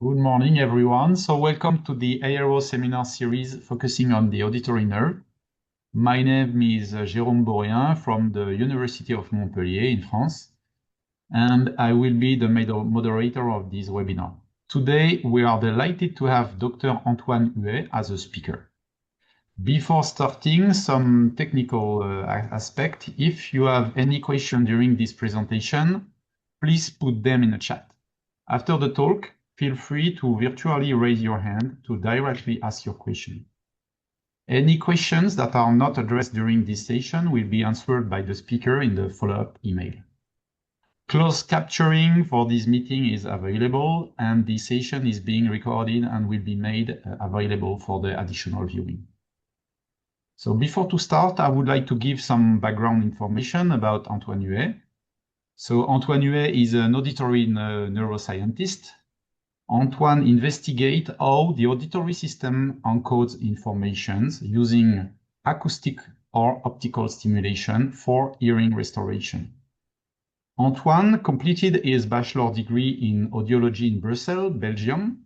Good morning, everyone. So welcome to the ARO seminar series focusing on the auditory nerve. My name is Jérôme Bourrien from the University of Montpellier in France, and I will be the moderator of this webinar. Today, we are delighted to have Dr. Antoine Huet as a speaker. Before starting, some technical aspect. If you have any question during this presentation, please put them in the chat. After the talk, feel free to virtually raise your hand to directly ask your question. Any questions that are not addressed during this session will be answered by the speaker in the follow-up email. Closed capturing for this meeting is available, and the session is being recorded and will be made available for the additional viewing. So before to start, I would like to give some background information about Antoine Huet. So Antoine Huet is an auditory neuroscientist. Antoine investigates how the auditory system encodes informations using acoustic or optical stimulation for hearing restoration. Antoine completed his bachelor degree in audiology in Brussels, Belgium.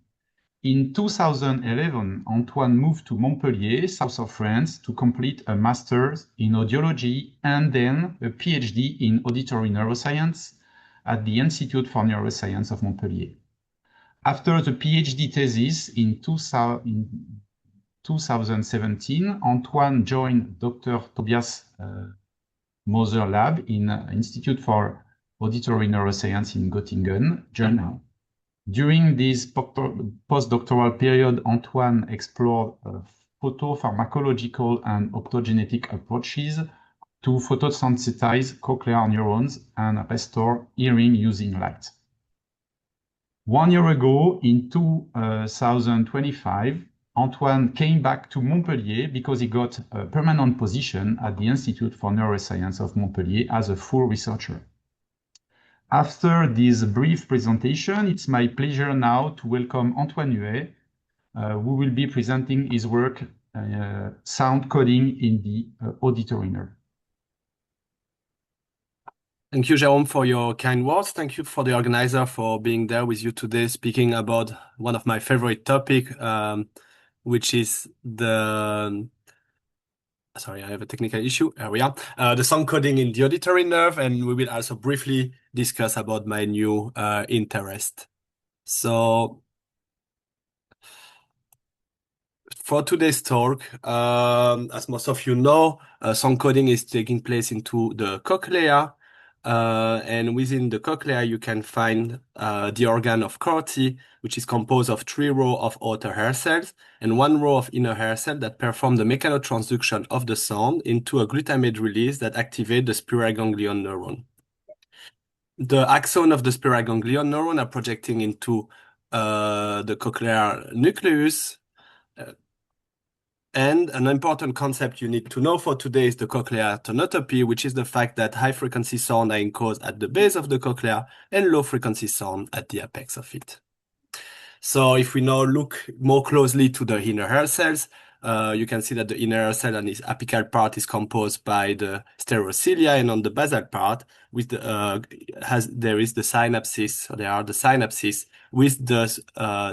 In 2011, Antoine moved to Montpellier, south of France, to complete a master's in audiology and then a PhD in auditory neuroscience at the Institute for Neuroscience of Montpellier. After the PhD thesis in 2017, Antoine joined Dr. Tobias Moser lab in Institute for Auditory Neuroscience in Göttingen, Germany. During this postdoctoral period, Antoine explored photopharmacological and optogenetic approaches to photosensitize cochlear neurons and restore hearing using light. 1 year ago, in 2025, Antoine came back to Montpellier because he got a permanent position at the Institute for Neuroscience of Montpellier as a full researcher. After this brief presentation, it's my pleasure now to welcome Antoine Huet, who will be presenting his work, sound coding in the auditory nerve. Thank you, Jérôme, for your kind words. Thank you for the organizer for being there with you today, speaking about one of my favorite topic, which is sorry, I have a technical issue. Here we are. The sound coding in the auditory nerve, and we will also briefly discuss about my new interest. So, for today's talk, as most of you know, sound coding is taking place into the cochlea. And within the cochlea, you can find the organ of Corti, which is composed of 3 rows of outer hair cells and 1 row of inner hair cells that perform the mechanotransduction of the sound into a glutamate release that activates the spiral ganglion neuron. The axons of the spiral ganglion neuron are projecting into the cochlear nucleus. And an important concept you need to know for today is the cochlear tonotopy, which is the fact that high-frequency sound are encoded at the base of the cochlea and low-frequency sound at the apex of it. So if we now look more closely to the inner hair cells, you can see that the inner hair cell and its apical part is composed by the stereocilia, and on the basal part, with there is the synapses, or there are the synapses with the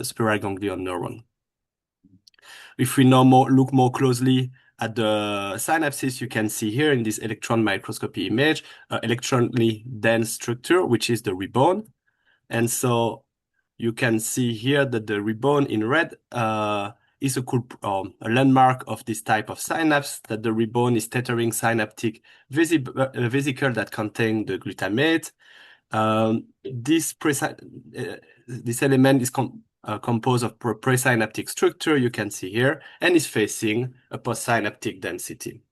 spiral ganglion neuron. If we now look more closely at the synapses, you can see here in this electron microscopy image, electronically dense structure, which is the ribbon. And so you can see here that the ribbon in red is a landmark of this type of synapse, that the ribbon is tethering synaptic vesicle that contain the glutamate. This element is composed of presynaptic structure, you can see here, and is facing a postsynaptic density.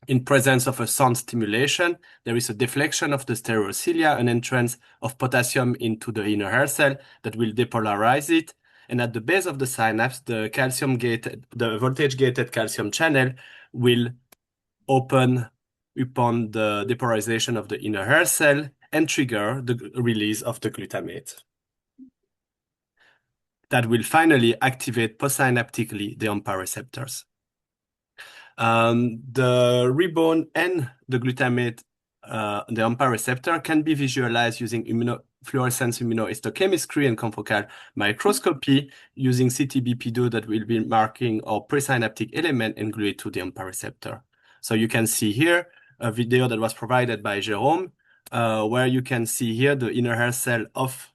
In presence of a sound stimulation, there is a deflection of the stereocilia, an entrance of potassium into the inner hair cell that will depolarize it. And at the base of the synapse, the voltage-gated calcium channel will open upon the depolarization of the inner hair cell and trigger the release of the glutamate that will finally activate postsynaptically the AMPA receptors. The ribbon and the glutamate, the AMPA receptor, can be visualized using fluorescence immunohistochemistry and confocal microscopy using CT-BPDO that will be marking our presynaptic element and glue it to the AMPA receptor. So you can see here a video that was provided by Jérôme, where you can see here the inner hair cell of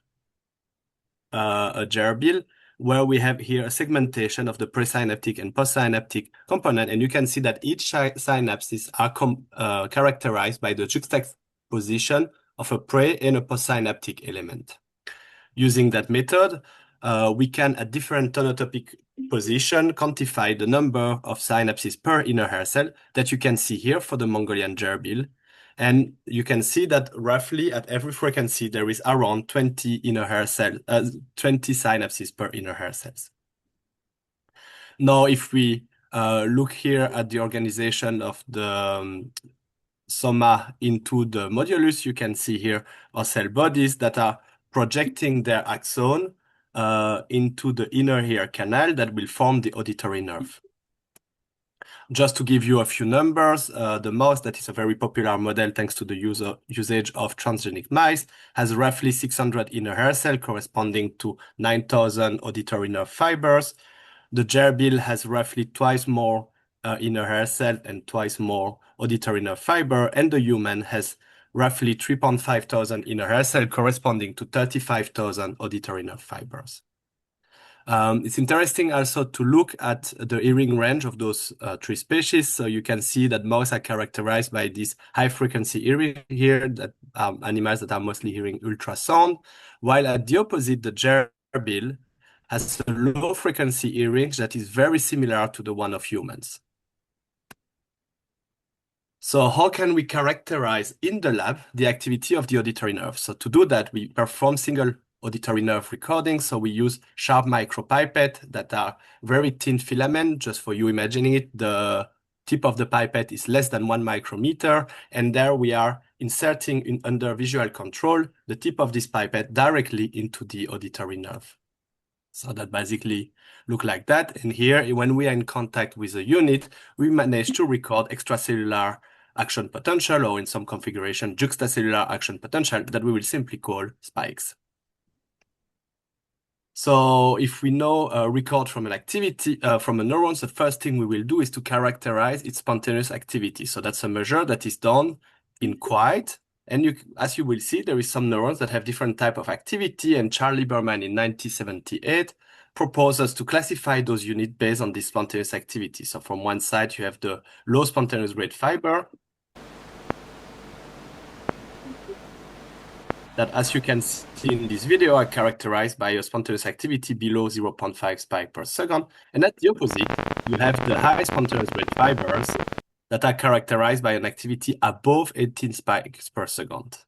a gerbil, where we have here a segmentation of the presynaptic and postsynaptic component, and you can see that each synapses are characterized by the juxtaposition of a pre and a postsynaptic element. Using that method, we can, at different tonotopic position, quantify the number of synapses per inner hair cell that you can see here for the Mongolian gerbil. And you can see that roughly at every frequency, there is around 20 inner hair cell, 20 synapses per inner hair cells. Now, if we look here at the organization of the soma into the modulus, you can see here our cell bodies that are projecting their axon into the inner ear canal that will form the auditory nerve. Just to give you a few numbers, the mouse, that is a very popular model thanks to the usage of transgenic mice, has roughly 600 inner hair cells corresponding to 9,000 auditory nerve fibers. The gerbil has roughly twice more inner hair cell and twice more auditory nerve fiber, and the human has roughly 3,500 inner hair cell corresponding to 35,000 auditory nerve fibers. It's interesting also to look at the hearing range of those three species. So you can see that mouse are characterized by this high frequency hearing here, that animals that are mostly hearing ultrasound, while at the opposite, the gerbil has a low frequency hearing that is very similar to the one of humans. So how can we characterize in the lab the activity of the auditory nerve? So to do that, we perform single auditory nerve recordings. So we use sharp micropipette that are very thin filament. Just for you imagining it, the tip of the pipette is less than 1 micrometer. And there we are inserting under visual control the tip of this pipette directly into the auditory nerve. So that basically look like that. And here, when we are in contact with a unit, we manage to record extracellular action potential, or in some configuration, juxtacellular action potential that we will simply call spikes. So if we know a record from an activity, from a neuron, the first thing we will do is to characterize its spontaneous activity. So that's a measure that is done in quiet. And as you will see, there is some neurons that have different type of activity, and Charles Lieberman in 1978 proposes to classify those units based on this spontaneous activity. So from one side, you have the low spontaneous grade fiber that, as you can see in this video, are characterized by a spontaneous activity below 0.5 spike per second. And at the opposite, you have the high spontaneous grade fibers that are characterized by an activity above 18 spikes per second.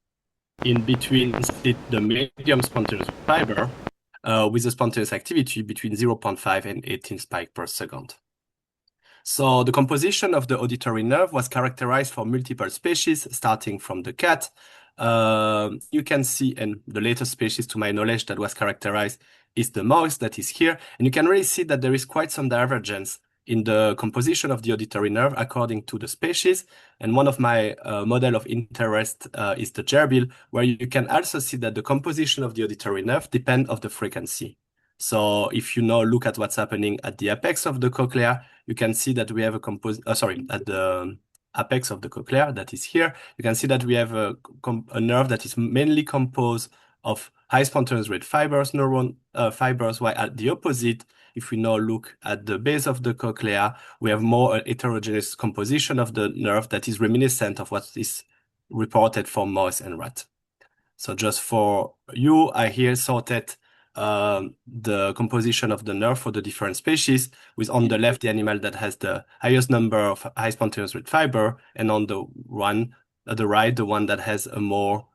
In between, the medium spontaneous fiber with a spontaneous activity between 0.5 and 18 spikes per second. So the composition of the auditory nerve was characterized for multiple species, starting from the cat. You can see, and the latest species to my knowledge that was characterized is the mouse that is here. And you can really see that there is quite some divergence in the composition of the auditory nerve according to the species. And one of my model of interest is the gerbil, where you can also see that the composition of the auditory nerve depends on the frequency. So if you now look at what's happening at the apex of the cochlea, you can see that we have at the apex of the cochlea that is here, you can see that we have a nerve that is mainly composed of high spontaneous grade fibers, neuron fibers, while at the opposite, if we now look at the base of the cochlea, we have more heterogeneous composition of the nerve that is reminiscent of what is reported for mouse and rat. So just for you, I here sorted the composition of the nerve for the different species, with on the left the animal that has the highest number of high spontaneous grade fiber, and on the right the one that has a more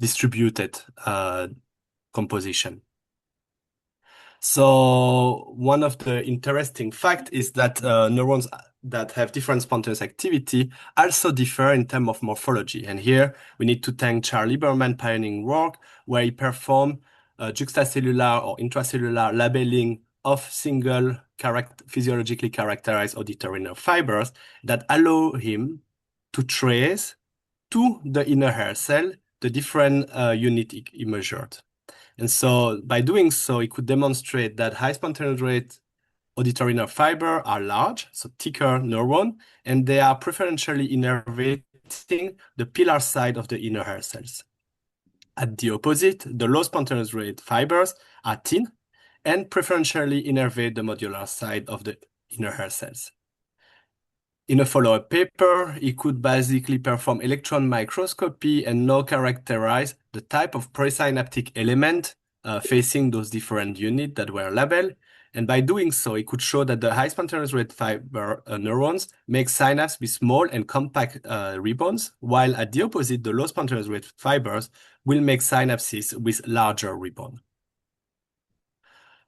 distributed composition. So one of the interesting fact is that neurons that have different spontaneous activity also differ in terms of morphology. And here we need to thank Charles Lieberman pioneering work, where he performed juxtacellular or intracellular labeling of single physiologically characterized auditory nerve fibers that allow him to trace to the inner hair cell the different unit he measured. And so by doing so, he could demonstrate that high spontaneous rate auditory nerve fiber are large, so thicker neuron, and they are preferentially innervating the pilar side of the inner hair cells. At the opposite, the low spontaneous rate fibers are thin and preferentially innervate the modular side of the inner hair cells. In a follow-up paper, he could basically perform electron microscopy and now characterize the type of presynaptic element facing those different units that were labeled. And by doing so, he could show that the high spontaneous rate fiber neurons make synapses with small and compact ribbons, while at the opposite, the low spontaneous rate fibers will make synapses with larger ribbon.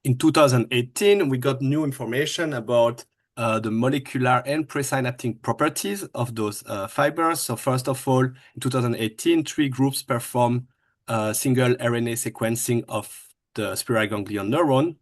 In 2018, we got new information about the molecular and presynaptic properties of those fibers. So first of all, in 2018, 3 groups performed single RNA sequencing of the spiral ganglion neuron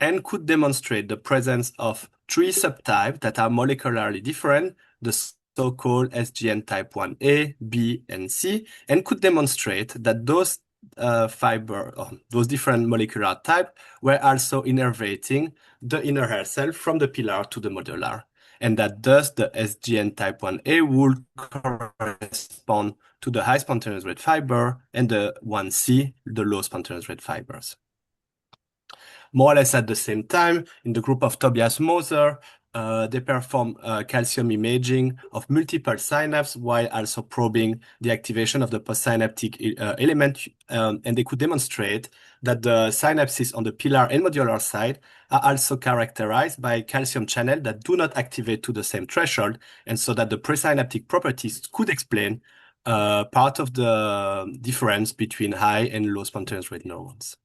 and could demonstrate the presence of 3 subtypes that are molecularly different, the so-called SGN type 1A, B, and C, and could demonstrate that those those different molecular types were also innervating the inner hair cell from the pilar to the modular, and that thus the SGN type 1A would correspond to the high spontaneous rate fiber and the 1C, the low spontaneous rate fibers. More or less at the same time, in the group of Tobias Moser, they perform calcium imaging of multiple synapses while also probing the activation of the postsynaptic element, and they could demonstrate that the synapses on the pilar and modular side are also characterized by calcium channels that do not activate to the same threshold, and so that the presynaptic properties could explain part of the difference between high and low spontaneous rate neurons.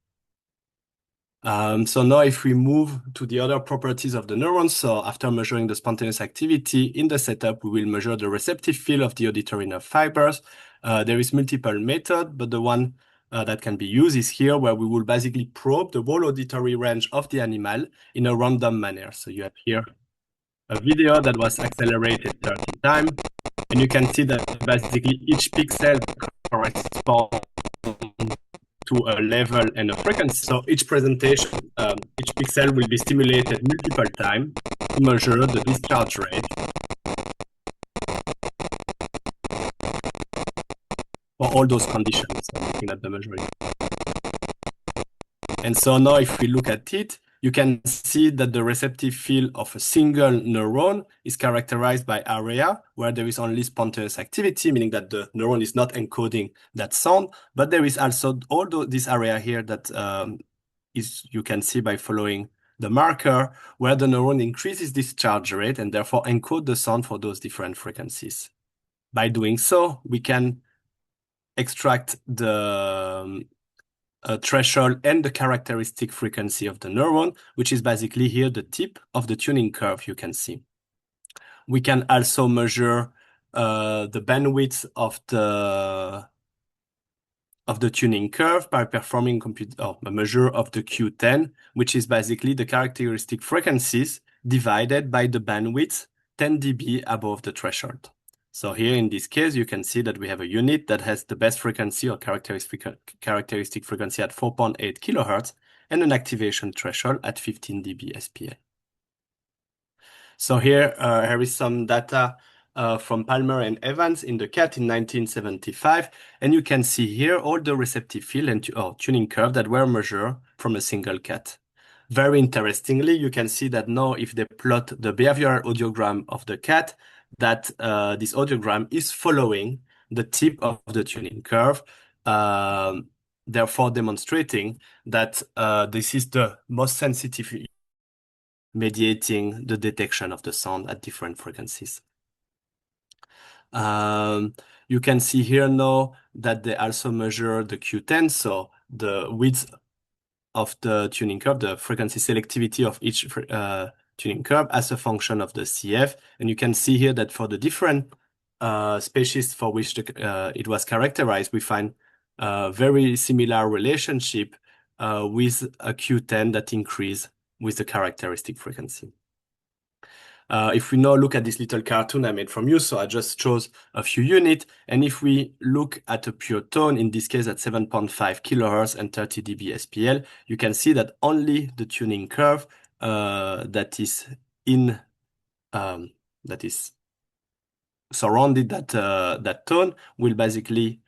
So now if we move to the other properties of the neurons, so after measuring the spontaneous activity in the setup, we will measure the receptive field of the auditory nerve fibers. There is multiple methods, but the one that can be used is here, where we will basically probe the whole auditory range of the animal in a random manner. So you have here a video that was accelerated 30 times, and you can see that basically each pixel corresponds to a level and a frequency. So each presentation, each pixel will be stimulated multiple times to measure the discharge rate for all those conditions. So looking at the measuring. And so now if we look at it, you can see that the receptive field of a single neuron is characterized by area where there is only spontaneous activity, meaning that the neuron is not encoding that sound, but there is also all this area here that you can see by following the marker, where the neuron increases discharge rate and therefore encode the sound for those different frequencies. By doing so, we can extract the threshold and the characteristic frequency of the neuron, which is basically here the tip of the tuning curve you can see. We can also measure the bandwidth of the tuning curve by performing a measure of the Q10, which is basically the characteristic frequencies divided by the bandwidth 10 dB above the threshold. So here in this case, you can see that we have a unit that has the best frequency or characteristic frequency at 4.8 kilohertz and an activation threshold at 15 dB SPA. So here is some data from Palmer and Evans in the cat in 1975, and you can see here all the receptive field and tuning curve that were measured from a single cat. Very interestingly, you can see that now if they plot the behavioral audiogram of the cat, that this audiogram is following the tip of the tuning curve, therefore demonstrating that this is the most sensitive mediating the detection of the sound at different frequencies. You can see here now that they also measure the Q10, so the width of the tuning curve, the frequency selectivity of each tuning curve as a function of the CF. And you can see here that for the different species for which it was characterized, we find a very similar relationship with a Q10 that increase with the characteristic frequency. If we now look at this little cartoon I made from you, so I just chose a few units. And if we look at a pure tone, in this case at 7.5 kilohertz and 30 dB SPL, you can see that only the tuning curve that is that is surrounded that tone will basically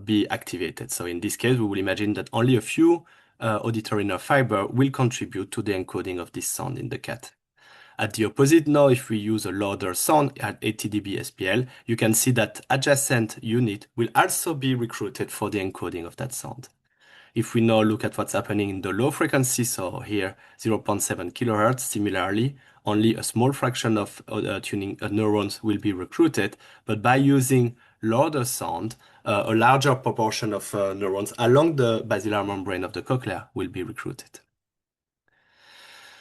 be activated. So in this case, we will imagine that only a few auditory nerve fiber will contribute to the encoding of this sound in the cat. At the opposite now, if we use a louder sound at 80 dB SPL, you can see that adjacent unit will also be recruited for the encoding of that sound. If we now look at what's happening in the low frequency, so here 0.7 kilohertz, similarly, only a small fraction of tuning neurons will be recruited, but by using louder sound, a larger proportion of neurons along the basilar membrane of the cochlea will be recruited.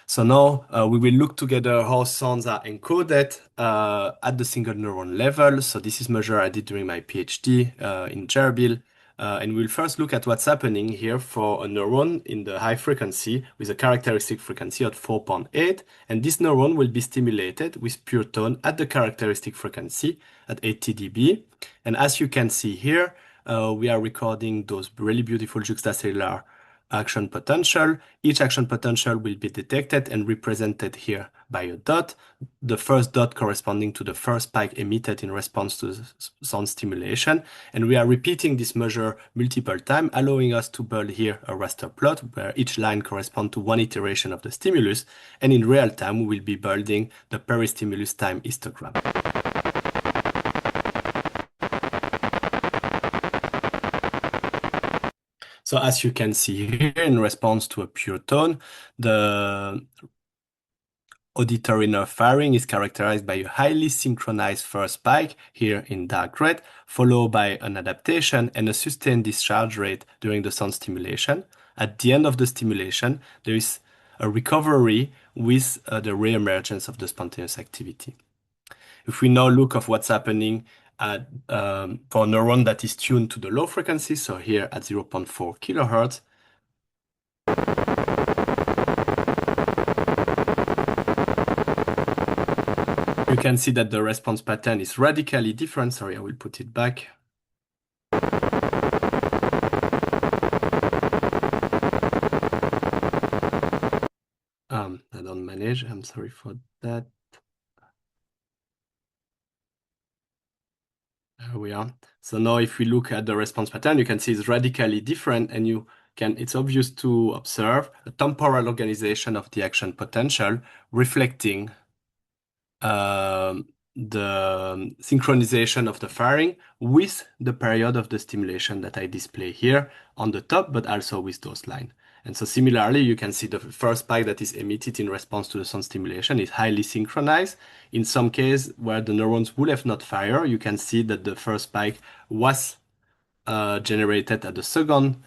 So now we will look together how sounds are encoded at the single neuron level. So this is measure I did during my PhD in gerbil. And we'll first look at what's happening here for a neuron in the high frequency with a characteristic frequency of 4.8. And this neuron will be stimulated with pure tone at the characteristic frequency at 80 dB. And as you can see here, we are recording those really beautiful juxtacellular action potential. Each action potential will be detected and represented here by a dot, the first dot corresponding to the first spike emitted in response to sound stimulation. And we are repeating this measure multiple times, allowing us to build here a raster plot where each line corresponds to one iteration of the stimulus. And in real time, we will be building the peristimulus time histogram. So as you can see here, in response to a pure tone, the auditory nerve firing is characterized by a highly synchronized first spike, here in dark red, followed by an adaptation and a sustained discharge rate during the sound stimulation. At the end of the stimulation, there is a recovery with the re-emergence of the spontaneous activity. If we now look at what's happening at, for a neuron that is tuned to the low frequency, so here at 0.4 kilohertz, you can see that the response pattern is radically different. Sorry, I will put it back. I don't manage. I'm sorry for that. There we are. So now if we look at the response pattern, you can see it's radically different, and it's obvious to observe a temporal organization of the action potential reflecting the synchronization of the firing with the period of the stimulation that I display here on the top, but also with those lines. And so similarly, you can see the first spike that is emitted in response to the sound stimulation is highly synchronized. In some case where the neurons would have not fired, you can see that the first spike was generated at the second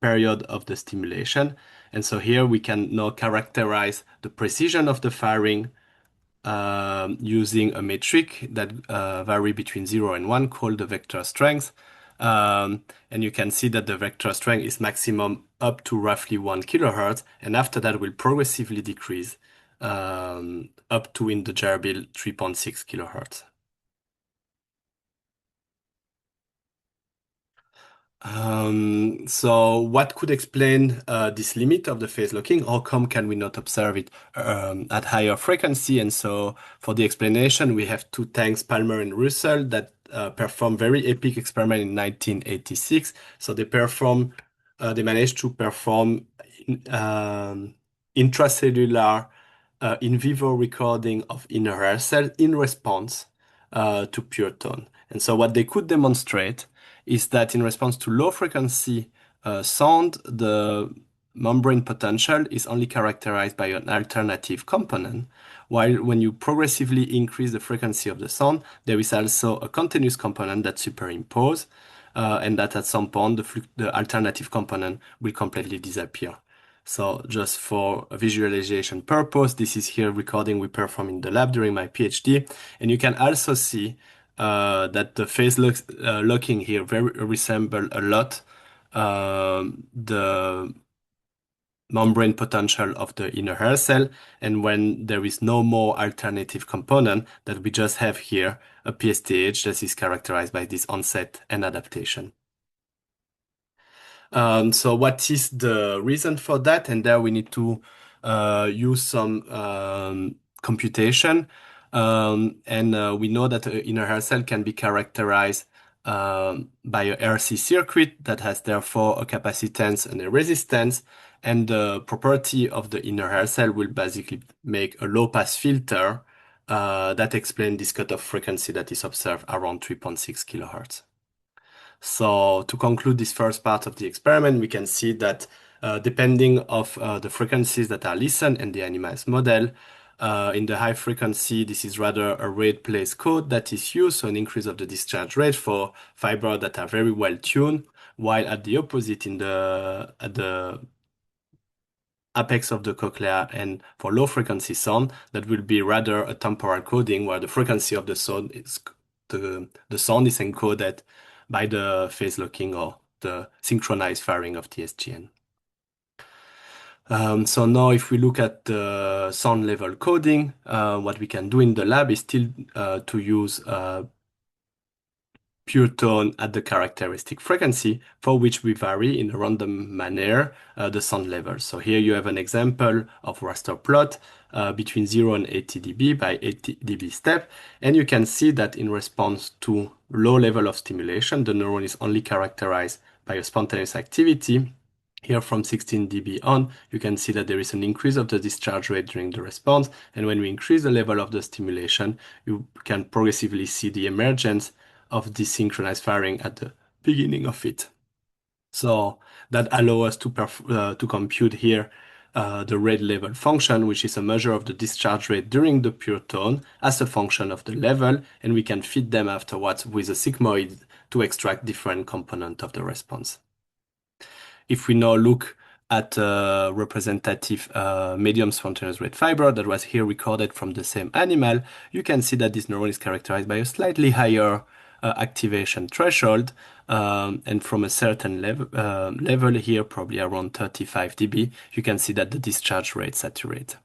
period of the stimulation. And so here we can now characterize the precision of the firing using a metric that vary between 0 and 1 called the vector strength. And you can see that the vector strength is maximum up to roughly 1 kilohertz, and after that will progressively decrease up to, in the gerbil, 3.6 kilohertz. So what could explain this limit of the phase locking? How come can we not observe it at higher frequency? And so for the explanation, we have two tanks, Palmer and Russell, that performed very epic experiment in 1986. So they managed to perform intracellular in vivo recording of inner hair cells in response to pure tone. And so what they could demonstrate is that in response to low frequency sound, the membrane potential is only characterized by an alternative component, while when you progressively increase the frequency of the sound, there is also a continuous component that superimpose, and that at some point the alternative component will completely disappear. So just for a visualization purpose, this is here recording we performed in the lab during my PhD, and you can also see that the phase locking here very resemble a lot the membrane potential of the inner hair cell, and when there is no more alternative component, that we just have here a PSTH that is characterized by this onset and adaptation. So what is the reason for that? And there we need to use some computation. We know that the inner hair cell can be characterized by a RC circuit that has therefore a capacitance and a resistance. And the property of the inner hair cell will basically make a low pass filter that explains this cutoff frequency that is observed around 3.6 kilohertz. So to conclude this first part of the experiment, we can see that depending of the frequencies that are listened in the animalized model, in the high frequency, this is rather a rate place code that is used, so an increase of the discharge rate for fibers that are very well tuned, while at the opposite, at the apex of the cochlea and for low frequency sound, that will be rather a temporal coding where the frequency of the sound is the sound is encoded by the phase locking or the synchronized firing of the SGN. So now if we look at the sound level coding, what we can do in the lab is still to use pure tone at the characteristic frequency, for which we vary in a random manner the sound level. So here you have an example of raster plot between 0 and 80 dB by 80 dB step, and you can see that in response to low level of stimulation, the neuron is only characterized by a spontaneous activity. Here from 16 dB on, you can see that there is an increase of the discharge rate during the response, and when we increase the level of the stimulation, you can progressively see the emergence of the synchronized firing at the beginning of it. So that allows us to compute here the rate level function, which is a measure of the discharge rate during the pure tone as a function of the level, and we can fit them afterwards with a sigmoid to extract different components of the response. If we now look at a representative medium spontaneous rate fiber that was here recorded from the same animal, you can see that this neuron is characterized by a slightly higher activation threshold, and from a certain level here, probably around 35 dB, you can see that the discharge rate saturate.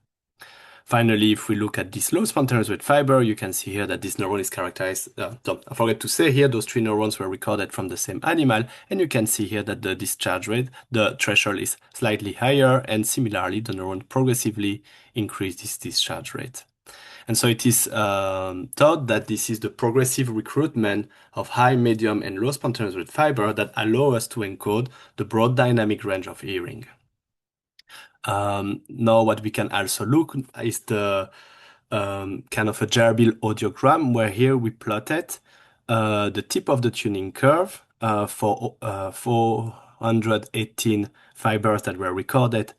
Finally, if we look at this low spontaneous rate fiber, you can see here that this neuron is characterized. I forgot to say here, those three neurons were recorded from the same animal, and you can see here that the discharge rate, the threshold is slightly higher, and similarly, the neuron progressively increases this discharge rate. And so it is thought that this is the progressive recruitment of high, medium, and low spontaneous rate fiber that allow us to encode the broad dynamic range of hearing. Now what we can also look is the kind of a gerbil audiogram, where here we plotted the tip of the tuning curve for 418 fibers that were recorded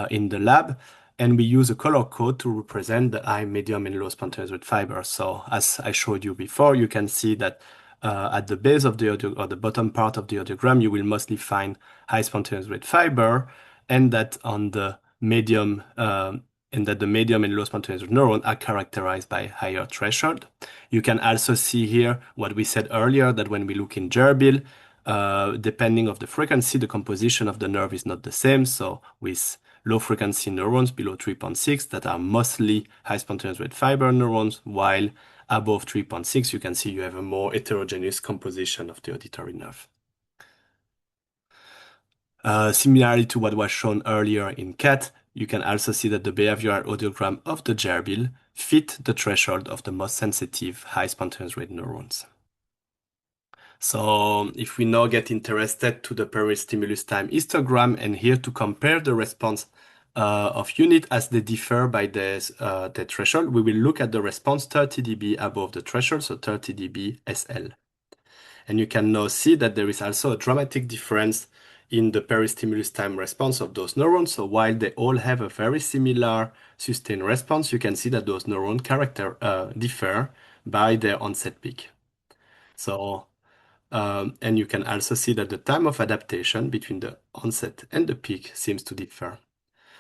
in the lab. And we use a color code to represent the high, medium, and low spontaneous rate fibers. So as I showed you before, you can see that at the base of the audio, or the bottom part of the audiogram, you will mostly find high spontaneous rate fiber, and that on the medium and that the medium and low spontaneous neuron are characterized by higher threshold. You can also see here what we said earlier, that when we look in gerbil, depending of the frequency, the composition of the nerve is not the same. So with low frequency neurons below 3.6 that are mostly high spontaneous rate fiber neurons, while above 3.6 you can see you have a more heterogeneous composition of the auditory nerve. Similarly to what was shown earlier in cat, you can also see that the behavioral audiogram of the gerbil fit the threshold of the most sensitive high spontaneous rate neurons. So if we now get interested to the peristimulus time histogram, and here to compare the response of unit as they differ by the threshold, we will look at the response 30 dB above the threshold, so 30 dB SL. And you can now see that there is also a dramatic difference in the peristimulus time response of those neurons. So while they all have a very similar sustained response, you can see that those neurons differ by their onset peak. So and you can also see that the time of adaptation between the onset and the peak seems to differ.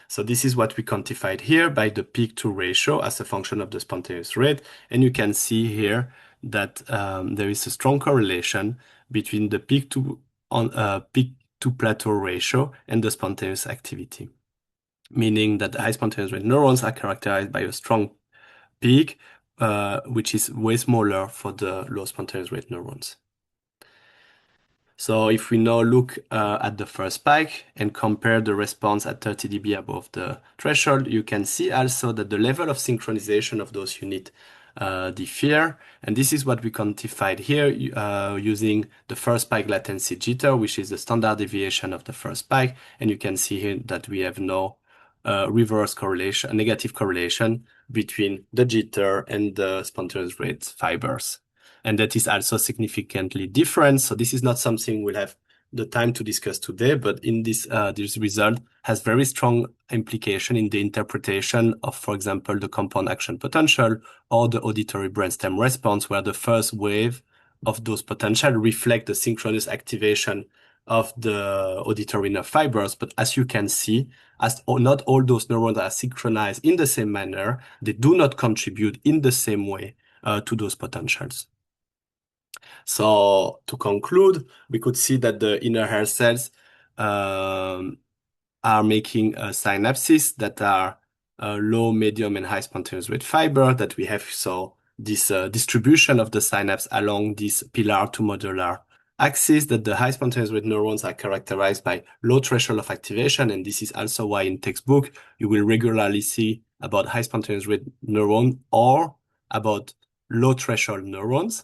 So this is what we quantified here by the peak-to ratio as a function of the spontaneous rate. And you can see here that there is a strong correlation between the peak to plateau ratio and the spontaneous activity. meaning that the high spontaneous rate neurons are characterized by a strong peak, which is way smaller for the low spontaneous rate neurons. So if we now look at the first spike and compare the response at 30 dB above the threshold, you can see also that the level of synchronization of those units differ. And this is what we quantified here using the first spike latency jitter, which is the standard deviation of the first spike. And you can see here that we have no reverse correlation, negative correlation between the jitter and the spontaneous rate fibers. And that is also significantly different. So this is not something we'll have the time to discuss today, but in this result has very strong implication in the interpretation of, for example, the compound action potential or the auditory brainstem response, where the first wave of those potential reflect the synchronous activation of the auditory nerve fibers. But as you can see, as not all those neurons are synchronized in the same manner, they do not contribute in the same way to those potentials. So to conclude, we could see that the inner hair cells are making synapses that are low, medium, and high spontaneous rate fiber that we have. So this distribution of the synapse along this pillar to modular axis, that the high spontaneous rate neurons are characterized by low threshold of activation. And this is also why in textbook, you will regularly see about high spontaneous rate neuron or about low threshold neurons.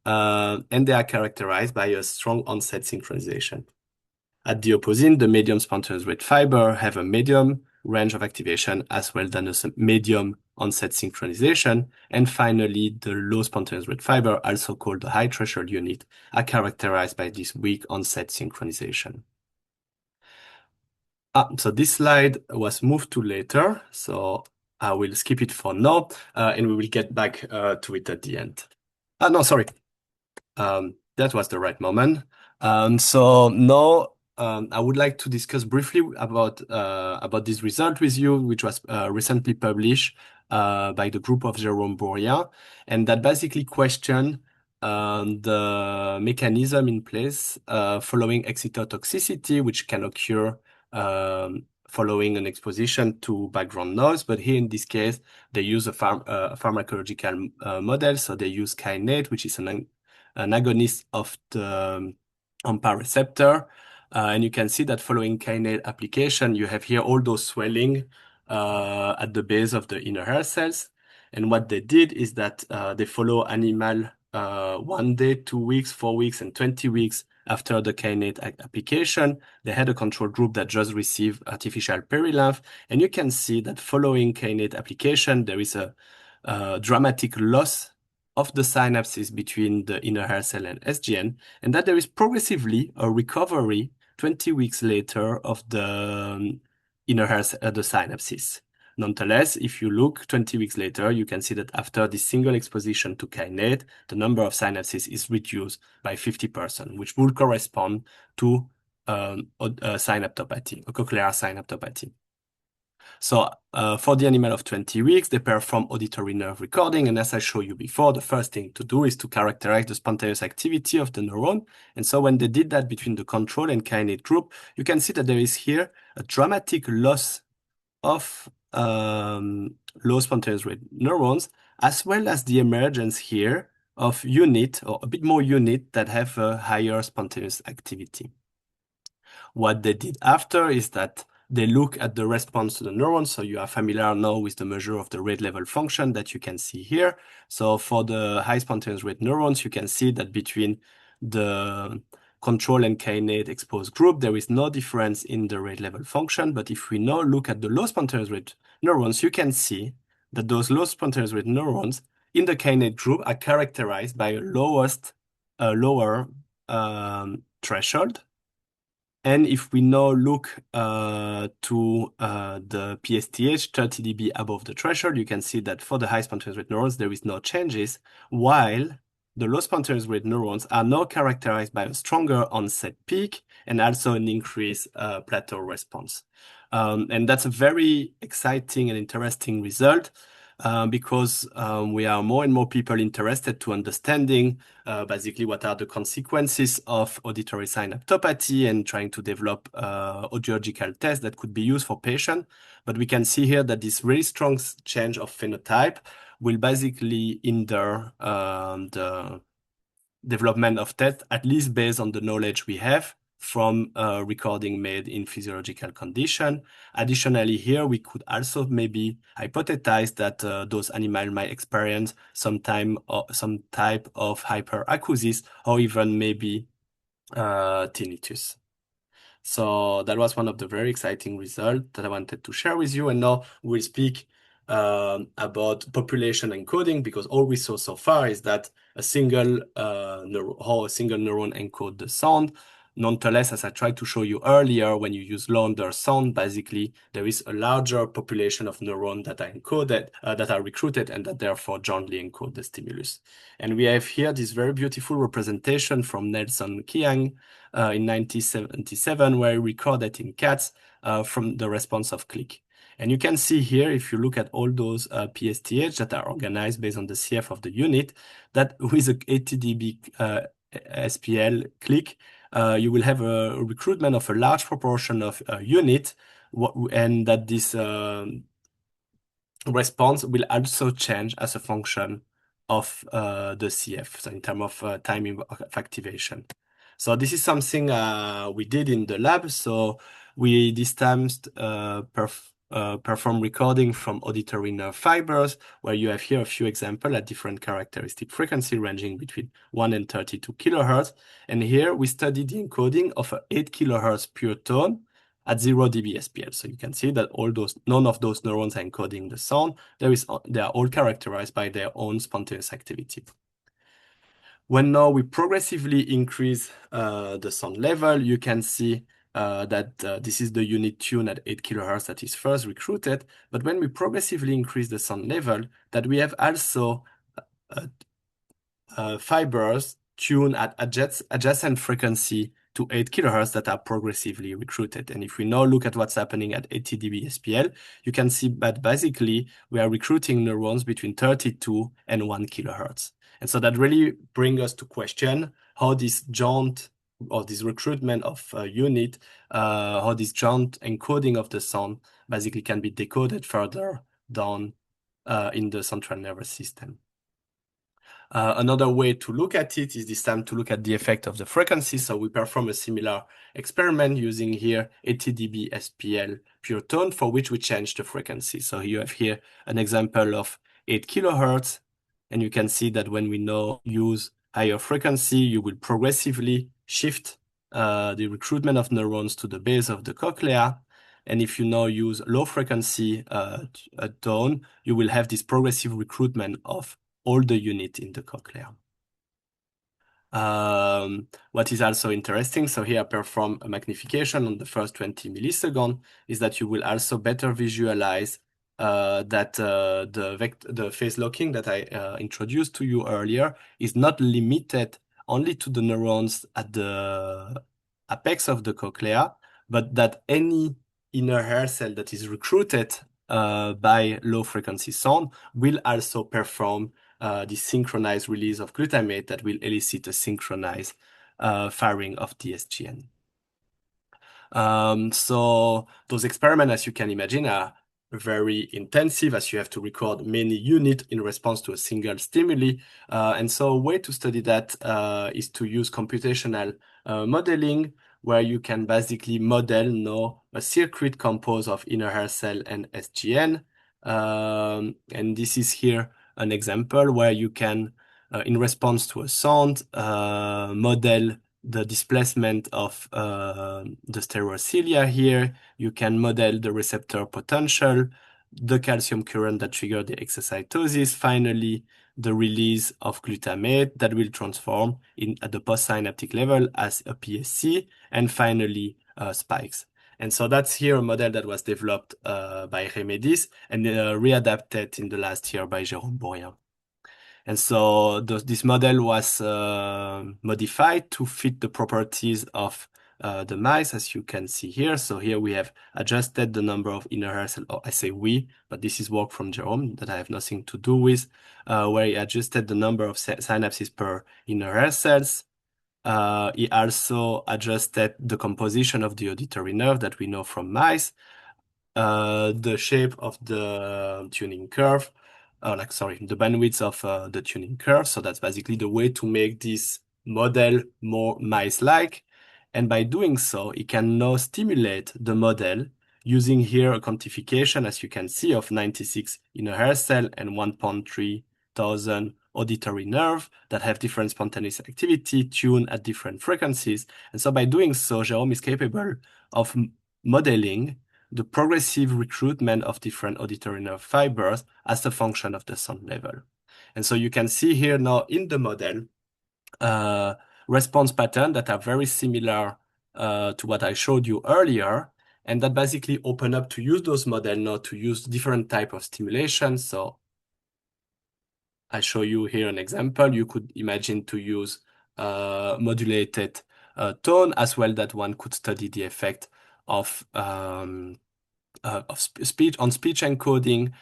And they are characterized by a strong onset synchronization. At the opposite, the medium spontaneous rate fiber have a medium range of activation as well as a medium onset synchronization. And finally, the low spontaneous rate fiber, also called the high threshold unit, are characterized by this weak onset synchronization. So this slide was moved to later, so I will skip it for now, and we will get back to it at the end. No, sorry. That was the right moment. So now I would like to discuss briefly about this result with you, which was recently published by the group of Jérôme Bourriat, and that basically questioned the mechanism in place following excitotoxicity, which can occur following an exposition to background noise. But here in this case, they use a pharmacological model. So they use kainate, which is an agonist of the AMPA receptor. And you can see that following kainate application, you have here all those swelling at the base of the inner hair cells. And what they did is that they follow animal 1 day, 2 weeks, 4 weeks, and 20 weeks after the kainate application. They had a control group that just received artificial perilymph. And you can see that following kainate application, there is a dramatic loss of the synapses between the inner hair cell and SGN, and that there is progressively a recovery 20 weeks later of the inner hair the synapses. Nonetheless, if you look 20 weeks later, you can see that after this single exposition to kainate, the number of synapses is reduced by 50%, which would correspond to a synaptopathy, a cochlear synaptopathy. So for the animal of 20 weeks, they perform auditory nerve recording. And as I showed you before, the first thing to do is to characterize the spontaneous activity of the neuron. And so when they did that between the control and kainate group, you can see that there is here a dramatic loss of low spontaneous rate neurons, as well as the emergence here of unit or a bit more unit that have a higher spontaneous activity. What they did after is that they look at the response to the neurons. So you are familiar now with the measure of the rate level function that you can see here. So for the high spontaneous rate neurons, you can see that between the control and kainate exposed group, there is no difference in the rate level function. But if we now look at the low spontaneous rate neurons, you can see that those low spontaneous rate neurons in the kainate group are characterized by a lower threshold. And if we now look to the PSTH 30 dB above the threshold, you can see that for the high spontaneous rate neurons, there is no changes, while the low spontaneous rate neurons are now characterized by a stronger onset peak and also an increased plateau response. And that's a very exciting and interesting result because we are more and more people interested to understanding basically what are the consequences of auditory synaptopathy and trying to develop audiological tests that could be used for patients. But we can see here that this really strong change of phenotype will basically hinder the development of tests, at least based on the knowledge we have from recording made in physiological condition. Additionally, here we could also maybe hypothesize that those animals might experience some type of hyperacusis or even maybe tinnitus. So that was one of the very exciting results that I wanted to share with you. And now we'll speak about population encoding, because all we saw so far is that a single neuron encodes the sound. Nonetheless, as I tried to show you earlier, when you use longer sound, basically there is a larger population of neurons that are encoded, that are recruited, and that therefore jointly encode the stimulus. And we have here this very beautiful representation from Nelson Kiang in 1977, where he recorded in cats from the response of click. And you can see here, if you look at all those PSTH that are organized based on the CF of the unit, that with a 80 dB SPL click, you will have a recruitment of a large proportion of unit, and that this response will also change as a function of the CF, so in terms of timing of activation. So this is something we did in the lab. So we this time perform recording from auditory nerve fibers, where you have here a few examples at different characteristic frequency ranging between 1 and 32 kilohertz. And here we studied the encoding of a 8 kilohertz pure tone at 0 dB SPL. So you can see that none of those neurons are encoding the sound. They are all characterized by their own spontaneous activity. When now we progressively increase the sound level, you can see that this is the unit tune at 8 kilohertz that is first recruited. But when we progressively increase the sound level, that we have also fibers tuned at adjacent frequency to 8 kilohertz that are progressively recruited. And if we now look at what's happening at 80 dB SPL, you can see that basically we are recruiting neurons between 32 and 1 kilohertz. And so that really brings us to question how this joint or this recruitment of unit, how this joint encoding of the sound basically can be decoded further down in the central nervous system. Another way to look at it is this time to look at the effect of the frequency. So we perform a similar experiment using here 80 dB SPL pure tone, for which we change the frequency. So you have here an example of 8 kilohertz, and you can see that when we now use higher frequency, you will progressively shift the recruitment of neurons to the base of the cochlea. And if you now use low frequency tone, you will have this progressive recruitment of all the unit in the cochlea. What is also interesting, so here I perform a magnification on the first 20 milliseconds, is that you will also better visualize that the phase locking that I introduced to you earlier is not limited only to the neurons at the apex of the cochlea, but that any inner hair cell that is recruited by low frequency sound will also perform the synchronized release of glutamate that will elicit a synchronized firing of DSGN. So those experiments, as you can imagine, are very intensive, as you have to record many units in response to a single stimuli. And so a way to study that is to use computational modeling, where you can basically model a circuit composed of inner hair cell and SGN. And this is here an example where you can, in response to a sound, model the displacement of the stereocilia here. You can model the receptor potential, the calcium current that trigger the exocytosis, finally the release of glutamate that will transform at the postsynaptic level as a PSC, and finally spikes. And so that's here a model that was developed by Remedis and readapted in the last year by Jérôme Bourrien. And so this model was modified to fit the properties of the mice, as you can see here. So here we have adjusted the number of inner hair cells, or I say we, but this is work from Jerome that I have nothing to do with, where he adjusted the number of synapses per inner hair cells. He also adjusted the composition of the auditory nerve that we know from mice, the shape of the tuning curve, the bandwidth of the tuning curve. So that's basically the way to make this model more mice-like. And by doing so, it can now stimulate the model using here a quantification, as you can see, of 96 inner hair cell and 1.3 thousand auditory nerve that have different spontaneous activity tuned at different frequencies. And so by doing so, Jerome is capable of modeling the progressive recruitment of different auditory nerve fibers as a function of the sound level. And so you can see here now in the model response patterns that are very similar to what I showed you earlier, and that basically open up to use those models now to use different type of stimulation. So I show you here an example. You could imagine to use modulated tone, as well that one could study the effect of speech encoding.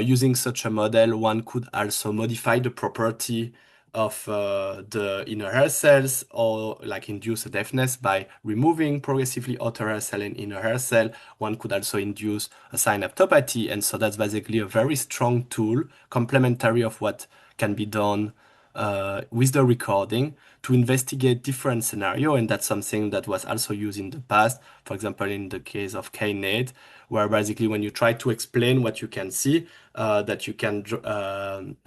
Using such a model, one could also modify the property of the inner hair cells, or like induce a deafness by removing progressively outer hair cell and inner hair cell. One could also induce a synaptopathy, and so that's basically a very strong tool, complementary of what can be done with the recording to investigate different scenario. And that's something that was also used in the past, for example, in the case of KNAT, where basically when you try to explain what you can see, that you can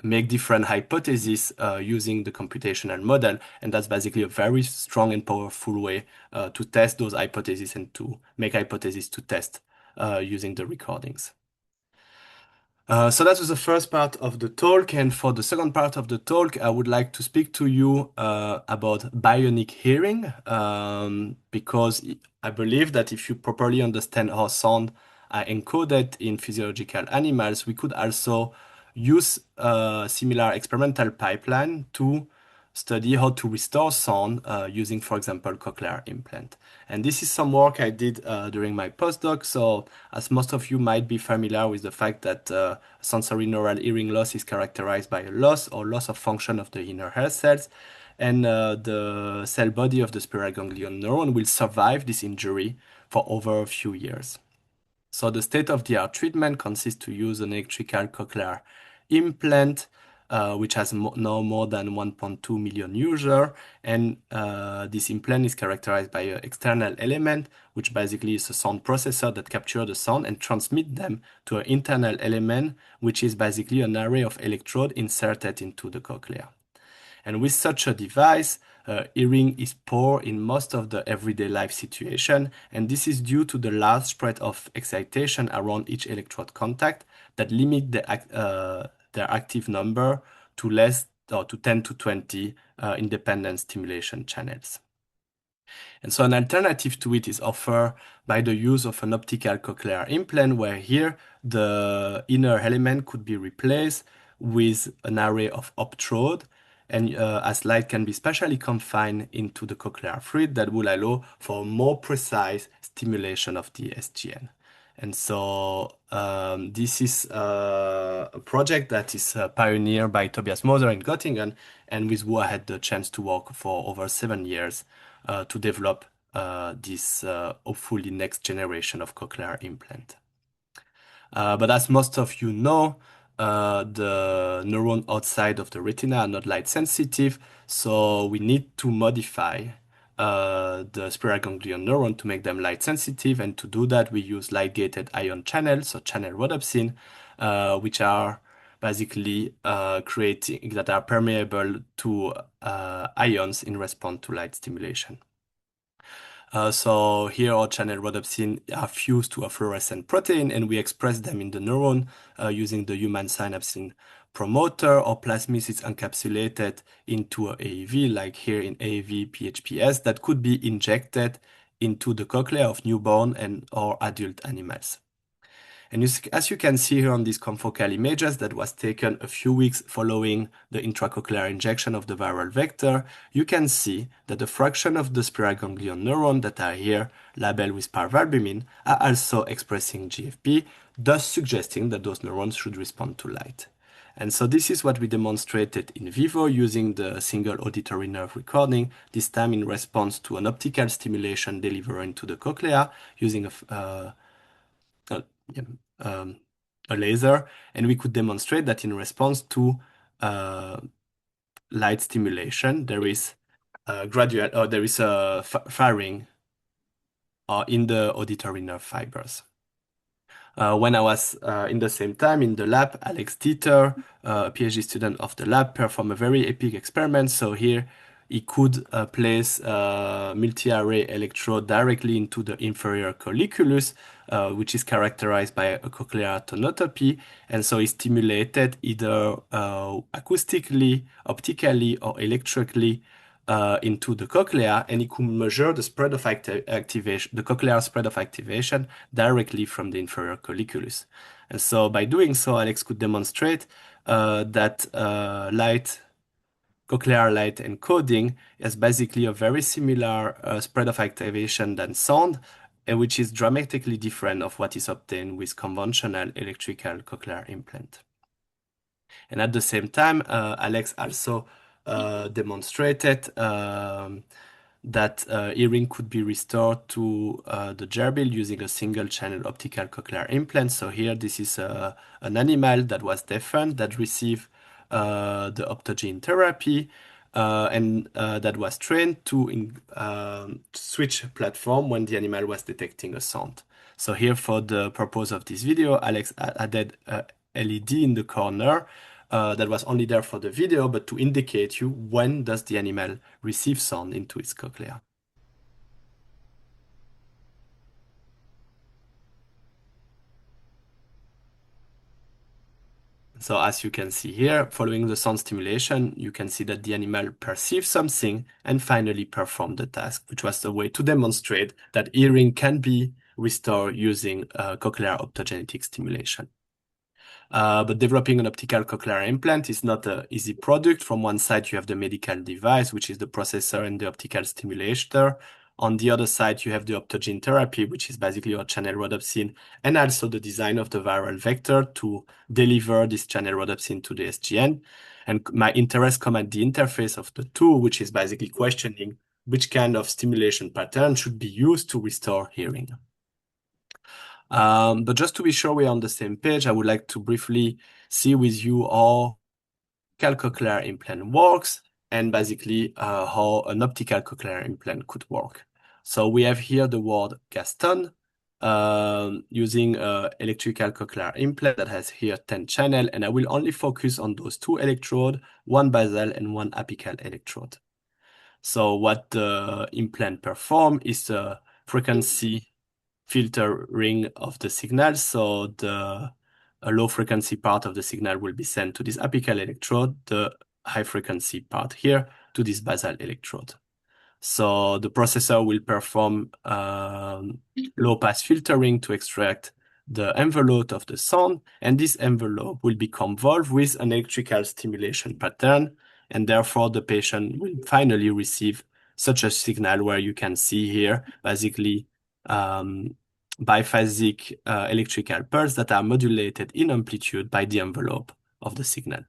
make different hypotheses using the computational model. And that's basically a very strong and powerful way to test those hypotheses and to make hypotheses to test using the recordings. So that was the first part of the talk, and for the second part of the talk, I would like to speak to you about bionic hearing, because I believe that if you properly understand how sound are encoded in physiological animals, we could also use a similar experimental pipeline to study how to restore sound using, for example, cochlear implant. And this is some work I did during my postdoc. So as most of you might be familiar with the fact that sensory neural hearing loss is characterized by a loss or loss of function of the inner hair cells. And the cell body of the spiral ganglion neuron will survive this injury for over a few years. So the state-of-the-art treatment consists to use an electrical cochlear implant, which has now more than 1.2 million users. And this implant is characterized by an external element, which basically is a sound processor that captures the sound and transmit them to an internal element, which is basically an array of electrodes inserted into the cochlea. And with such a device, hearing is poor in most of the everyday life situation, and this is due to the large spread of excitation around each electrode contact that limit their active number to less or to 10 to 20 independent stimulation channels. And so an alternative to it is offered by the use of an optical cochlear implant, where here the inner element could be replaced with an array of optrode, and as light can be specially confined into the cochlear fluid, that will allow for more precise stimulation of the SGN. And so this is a project that is pioneered by Tobias Moser in Göttingen, and with who I had the chance to work for over 7 years to develop this hopefully next generation of cochlear implant. But as most of you know, the neurons outside of the retina are not light sensitive, so we need to modify the spiral ganglion neuron to make them light sensitive, and to do that we use light-gated ion channels, so channel rhodopsin, which are basically that are permeable to ions in response to light stimulation. So here our channel rhodopsin are fused to a fluorescent protein, and we express them in the neuron using the human synapsin promoter, or plasmid is encapsulated into a AAV, like here in AAV PHPS, that could be injected into the cochlea of newborn and or adult animals. And as you can see here on these confocal images that was taken a few weeks following the intracochlear injection of the viral vector, you can see that the fraction of the spiral ganglion neurons that are here labeled with parvalbumin are also expressing GFP, thus suggesting that those neurons should respond to light. And so this is what we demonstrated in vivo using the single auditory nerve recording, this time in response to an optical stimulation delivered into the cochlea using a laser, and we could demonstrate that in response to light stimulation, there is a firing in the auditory nerve fibers. When I was in the same time in the lab, Alex Dieter, a PhD student of the lab, performed a very epic experiment. So here he could place a multi-array electrode directly into the inferior colliculus, which is characterized by a cochlear tonotopy. And so he stimulated either acoustically, optically, or electrically into the cochlea, and he could measure the spread of activation, the cochlear spread of activation directly from the inferior colliculus. And so by doing so, Alex could demonstrate that cochlear light encoding is basically a very similar spread of activation than sound, and which is dramatically different of what is obtained with conventional electrical cochlear implant. And at the same time, Alex also demonstrated that hearing could be restored to the gerbil using a single channel optical cochlear implant. So here, this is an animal that was deafened that received the optogene therapy and that was trained to switch platform when the animal was detecting a sound. So here, for the purpose of this video, Alex added a LED in the corner that was only there for the video, but to indicate you when does the animal receive sound into its cochlea. So as you can see here, following the sound stimulation, you can see that the animal perceives something and finally performed the task, which was the way to demonstrate that hearing can be restored using cochlear optogenetic stimulation. But developing an optical cochlear implant is not an easy product. From one side, you have the medical device, which is the processor and the optical stimulator. On the other side, you have the optogene therapy, which is basically your channel rhodopsin, and also the design of the viral vector to deliver this channel rhodopsin to the SGN. And my interest come at the interface of the two, which is basically questioning which kind of stimulation pattern should be used to restore hearing. But just to be sure we're on the same page, I would like to briefly see with you how cochlear implant works and basically how an optical cochlear implant could work. So we have here the word Gaston using electrical cochlear implant that has here 10 channels, and I will only focus on those two electrodes, one basal and one apical electrode. So what the implant perform is a frequency filtering of the signal. So a low frequency part of the signal will be sent to this apical electrode, the high frequency part here to this basal electrode. So the processor will perform low pass filtering to extract the envelope of the sound, and this envelope will be convolved with an electrical stimulation pattern, and therefore the patient will finally receive such a signal where you can see here basically biphasic electrical pulses that are modulated in amplitude by the envelope of the signal.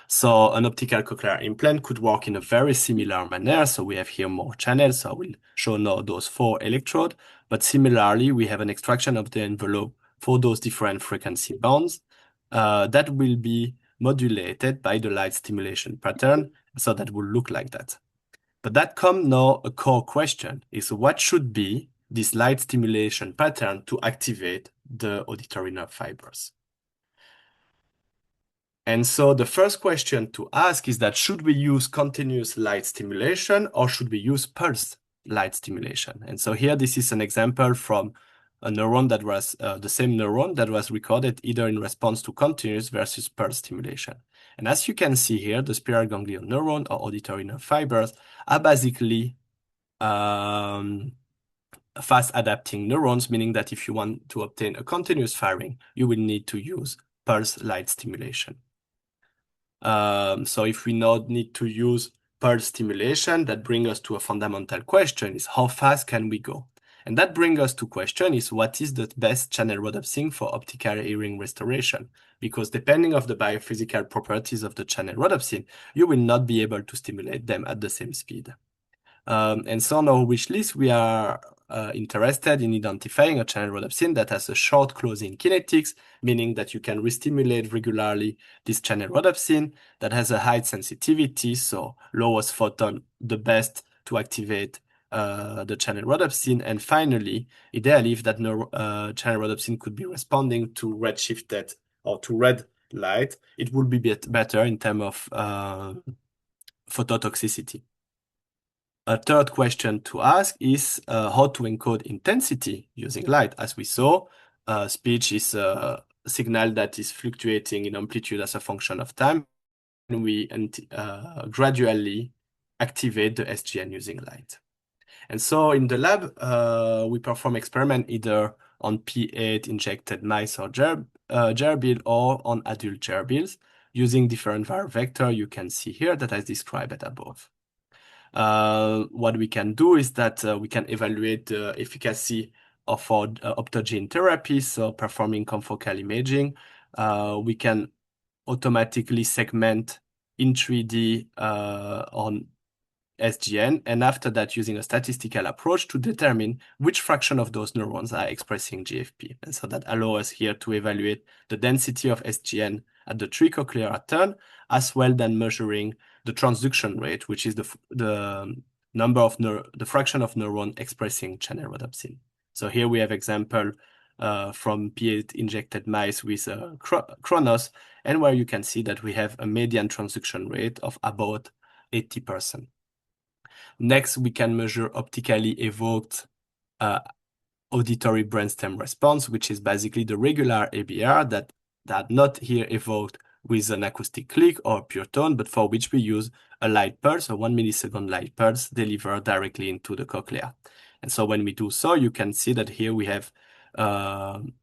So an optical cochlear implant could work in a very similar manner. So we have here more channels. So I will show now those 4 electrodes. But similarly, we have an extraction of the envelope for those different frequency bands that will be modulated by the light stimulation pattern. So that will look like that. But that comes now a core question is what should be this light stimulation pattern to activate the auditory nerve fibers? And so the first question to ask is that should we use continuous light stimulation or should we use pulse light stimulation? And so here this is an example from a neuron that was the same neuron that was recorded either in response to continuous versus pulse stimulation. And as you can see here, the spiral ganglion neuron or auditory nerve fibers are basically fast adapting neurons, meaning that if you want to obtain a continuous firing, you will need to use pulse light stimulation. So if we now need to use pulse stimulation, that brings us to a fundamental question: is how fast can we go? And that brings us to question is what is the best channel rhodopsin for optical hearing restoration? Because depending on the biophysical properties of the channel rhodopsin, you will not be able to stimulate them at the same speed. And so on our wish list, we are interested in identifying a channel rhodopsin that has a short closing kinetics, meaning that you can restimulate regularly this channel rhodopsin, that has a high sensitivity, so lowest photon, the best to activate the channel rhodopsin. And finally, ideally, if that channel rhodopsin could be responding to redshifted or to red light, it would be better in terms of phototoxicity. A third question to ask is how to encode intensity using light. As we saw, speech is a signal that is fluctuating in amplitude as a function of time, and we gradually activate the SGN using light. And so in the lab, we perform experiment either on P8 injected mice or gerbil or on adult gerbils using different viral vector you can see here that I described above. What we can do is that we can evaluate the efficacy of our optogene therapy, so performing confocal imaging. We can automatically segment in 3D on SGN, and after that using a statistical approach to determine which fraction of those neurons are expressing GFP. And so that allows us here to evaluate the density of SGN at the 3 cochlear turn, as well than measuring the transduction rate, which is the number of the fraction of neuron expressing channel rhodopsin. So here we have example from P8 injected mice with Chronos, and where you can see that we have a median transduction rate of about 80%. Next, we can measure optically evoked auditory brainstem response, which is basically the regular ABR that not here evoked with an acoustic click or pure tone, but for which we use a light pulse, a 1 millisecond light pulse delivered directly into the cochlea. And so when we do so, you can see that here we have OABR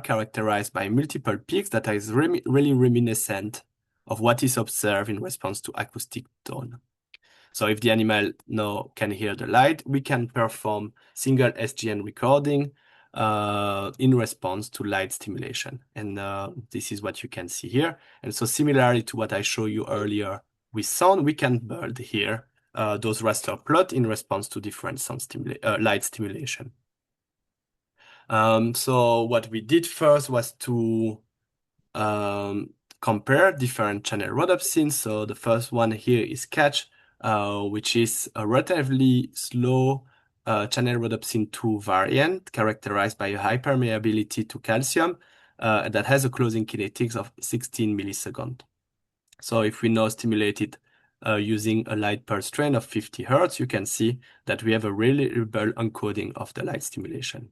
characterized by multiple peaks that is really reminiscent of what is observed in response to acoustic tone. So if the animal now can hear the light, we can perform single SGN recording in response to light stimulation. And this is what you can see here. And so similarly to what I showed you earlier with sound, we can build here those raster plot in response to different light stimulation. So what we did first was to compare different channel rhodopsins. So the first one here is catch, which is a relatively slow channel rhodopsin 2 variant characterized by a high permeability to calcium that has a closing kinetics of 16 milliseconds. So if we now stimulate it using a light pulse train of 50 Hz, you can see that we have a really reliable encoding of the light stimulation.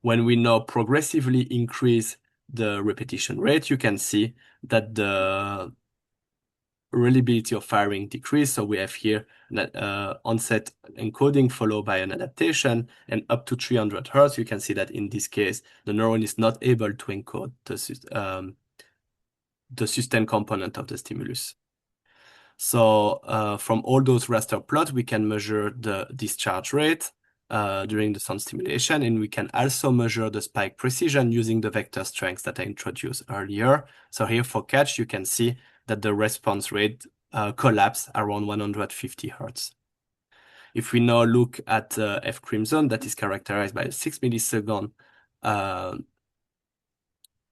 When we now progressively increase the repetition rate, you can see that the reliability of firing decrease. So we have here onset encoding followed by an adaptation, and up to 300 Hz, you can see that in this case, the neuron is not able to encode the sustained component of the stimulus. So from all those raster plots, we can measure the discharge rate during the sound stimulation, and we can also measure the spike precision using the vector strengths that I introduced earlier. So here for catch, you can see that the response rate collapsed around 150 Hz. If we now look at F crimson, that is characterized by a 6 millisecond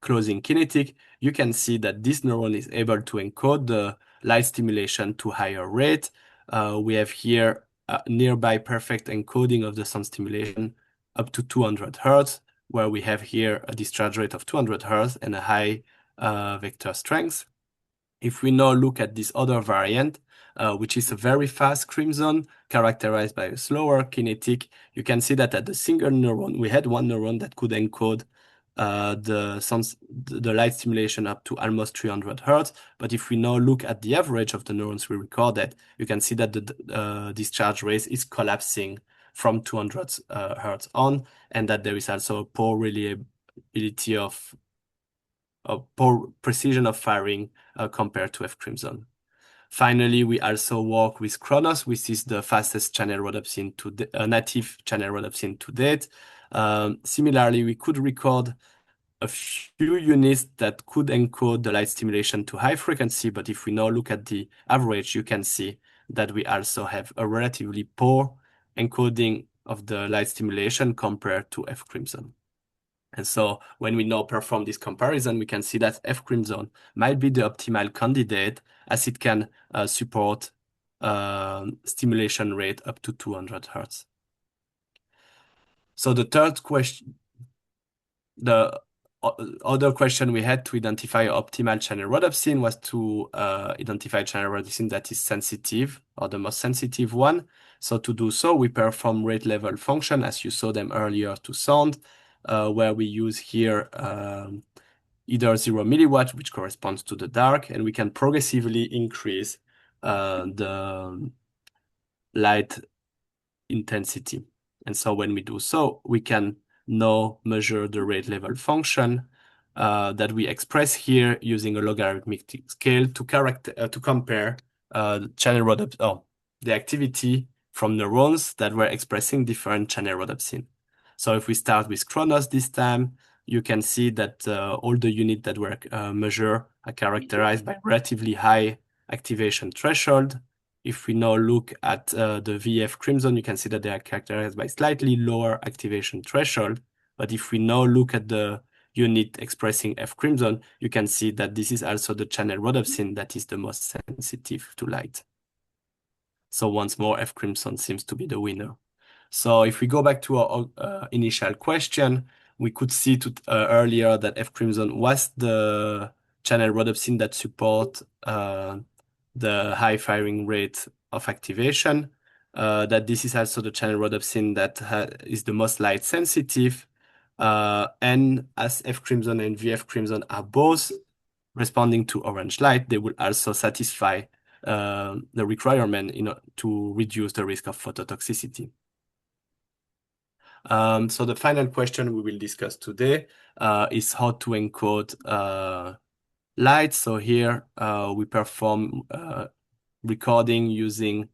closing kinetic, you can see that this neuron is able to encode the light stimulation to higher rate. We have here a nearby perfect encoding of the sound stimulation up to 200 Hz, where we have here a discharge rate of 200 Hz and a high vector strength. If we now look at this other variant, which is a very fast crimson characterized by a slower kinetic, you can see that at the single neuron, we had one neuron that could encode the light stimulation up to almost 300 hertz. But if we now look at the average of the neurons we recorded, you can see that the discharge rate is collapsing from 200 hertz on, and that there is also a poor reliability of a poor precision of firing compared to F crimson. Finally, we also work with Chronos, which is the fastest channel rhodopsin native channel rhodopsin to date. Similarly, we could record a few units that could encode the light stimulation to high frequency, but if we now look at the average, you can see that we also have a relatively poor encoding of the light stimulation compared to F crimson. And so when we now perform this comparison, we can see that F crimson might be the optimal candidate as it can support stimulation rate up to 200 hertz. So the third question, the other question we had to identify optimal channel rhodopsin was to identify channel rhodopsin that is sensitive or the most sensitive one. So to do so, we perform rate level function as you saw them earlier to sound, where we use here either 0 milliwatt, which corresponds to the dark, and we can progressively increase the light intensity. And so when we do so, we can now measure the rate level function that we express here using a logarithmic scale to compare the activity from neurons that were expressing different channel rhodopsin. So if we start with Chronos this time, you can see that all the units that were measured are characterized by relatively high activation threshold. If we now look at the VF crimson, you can see that they are characterized by slightly lower activation threshold. But if we now look at the unit expressing F crimson, you can see that this is also the channel rhodopsin that is the most sensitive to light. So once more, F crimson seems to be the winner. So if we go back to our initial question, we could see earlier that F crimson was the channel rhodopsin that support the high firing rate of activation, that this is also the channel rhodopsin that is the most light sensitive, and as F crimson and VF crimson are both responding to orange light, they will also satisfy the requirement to reduce the risk of phototoxicity. So the final question we will discuss today is how to encode light. So here we perform recording using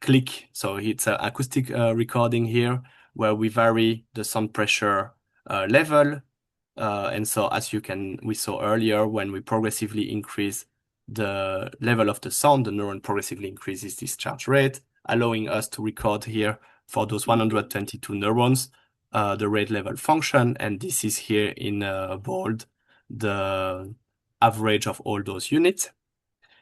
click. So it's an acoustic recording here where we vary the sound pressure level. And so as we saw earlier, when we progressively increase the level of the sound, the neuron progressively increases discharge rate, allowing us to record here for those 122 neurons, the rate level function. And this is here in bold, the average of all those units.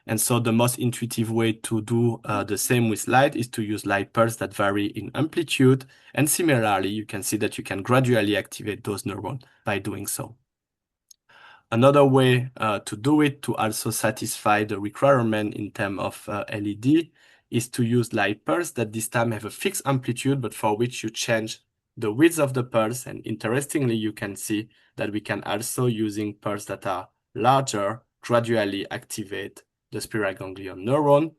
And so the most intuitive way to do the same with light is to use light pulses that vary in amplitude. And similarly, you can see that you can gradually activate those neurons by doing so. Another way to do it, to also satisfy the requirement in terms of LED, is to use light pulses that this time have a fixed amplitude, but for which you change the width of the pulse. And interestingly, you can see that we can also, using pulses that are larger, gradually activate the spiral ganglion neuron.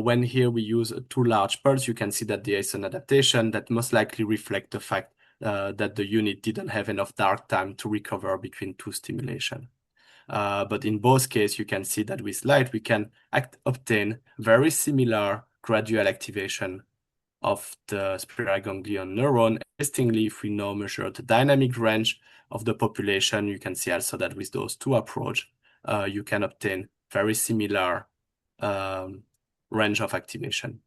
When here we use a too large pulse, you can see that there is an adaptation that most likely reflects the fact that the unit didn't have enough dark time to recover between two stimulation. But in both cases, you can see that with light, we can obtain very similar gradual activation of the spiral ganglion neuron. Interestingly, if we now measure the dynamic range of the population, you can see also that with those two approaches, you can obtain very similar range of activation.